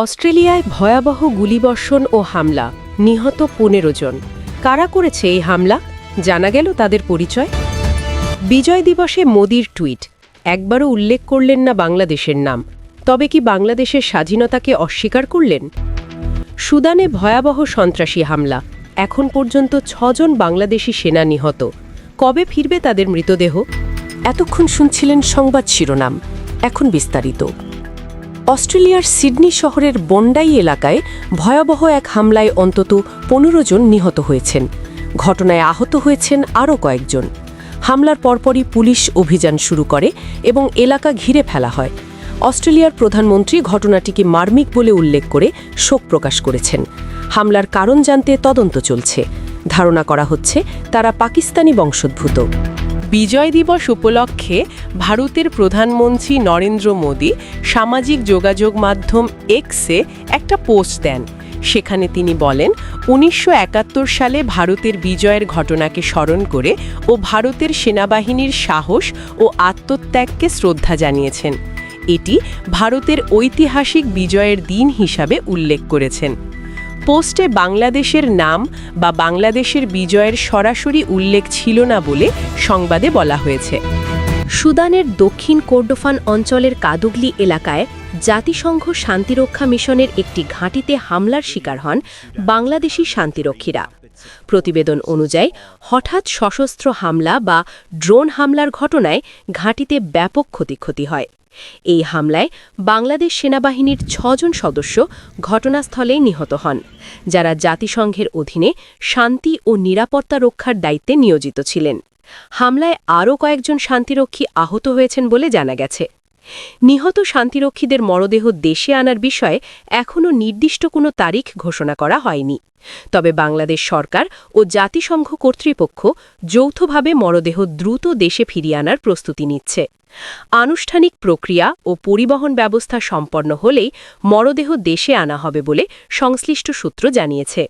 অস্ট্রেলিয়ায় ভয়াবহ গুলিবর্ষণ ও হামলা, নিহত ১৫ জন। কারা করেছে এই হামলা? জানা গেল তাদের পরিচয়। বিজয় দিবসে মোদির টুইট, একবারও উল্লেখ করলেন না বাংলাদেশের নাম। তবে কি বাংলাদেশের স্বাধীনতাকে অস্বীকার করলেন? সুদানে ভয়াবহ সন্ত্রাসী হামলা, এখন পর্যন্ত ৬ জন বাংলাদেশি সেনা নিহত। কবে ফিরবে তাদের মৃতদেহ? এতক্ষণ শুনছিলেন সংবাদ শিরোনাম, এখন বিস্তারিত। অস্ট্রেলিয়ার সিডনি শহরের বন্ডাই এলাকায় ভয়াবহ এক হামলায় অন্তত ১৫ জন নিহত হয়েছেন। ঘটনায় আহত হয়েছেন আরও কয়েকজন। হামলার পরপরই পুলিশ অভিযান শুরু করে এবং এলাকা ঘিরে ফেলা হয়। অস্ট্রেলিয়ার প্রধানমন্ত্রী ঘটনাটিকে মার্মিক বলে উল্লেখ করে শোক প্রকাশ করেছেন। হামলার কারণ জানতে তদন্ত চলছে। ধারণা করা হচ্ছে তারা পাকিস্তানি বংশোদ্ভূত। বিজয় দিবস উপলক্ষে ভারতের প্রধানমন্ত্রী নরেন্দ্র মোদী সামাজিক যোগাযোগ মাধ্যম এক্সে একটা পোস্ট দেন। সেখানে তিনি বলেন, ১৯৭১ সালে ভারতের বিজয়ের ঘটনাকে স্মরণ করে ও ভারতের সেনাবাহিনীর সাহস ও আত্মত্যাগকে শ্রদ্ধা জানিয়েছেন। এটি ভারতের ঐতিহাসিক বিজয়ের দিন হিসাবে উল্লেখ করেছেন। পোস্টে বাংলাদেশের নাম বা বাংলাদেশের বিজয়ের সরাসরি উল্লেখ ছিল না বলে সংবাদে বলা হয়েছে। সুদানের দক্ষিণ কোর্ডোফান অঞ্চলের কাদুগলি এলাকায় জাতিসংঘ শান্তিরক্ষা মিশনের একটি ঘাঁটিতে হামলার শিকার হন বাংলাদেশি শান্তিরক্ষীরা। প্রতিবেদন অনুযায়ী হঠাৎ সশস্ত্র হামলা বা ড্রোন হামলার ঘটনায় ঘাঁটিতে ব্যাপক ক্ষয়ক্ষতি হয়। এই হামলায় বাংলাদেশ সেনাবাহিনীর ৬ জন সদস্য ঘটনাস্থলেই নিহত হন, যারা জাতিসংঘের অধীনে শান্তি ও নিরাপত্তা রক্ষার দায়িত্বে নিয়োজিত ছিলেন। হামলায় আরও কয়েকজন শান্তিরক্ষী আহত হয়েছেন বলে জানা গেছে। নিহত শান্তিরক্ষীদের মরদেহ দেশে আনার বিষয়ে এখনও নির্দিষ্ট কোনো তারিখ ঘোষণা করা হয়নি। তবে বাংলাদেশ সরকার ও জাতিসংঘ কর্তৃপক্ষ যৌথভাবে মরদেহ দ্রুত দেশে ফিরিয়ে আনার প্রস্তুতি নিচ্ছে। আনুষ্ঠানিক প্রক্রিয়া ও পরিবহন ব্যবস্থা সম্পন্ন হলেই মরদেহ দেশে আনা হবে বলে সংশ্লিষ্ট সূত্র জানিয়েছে।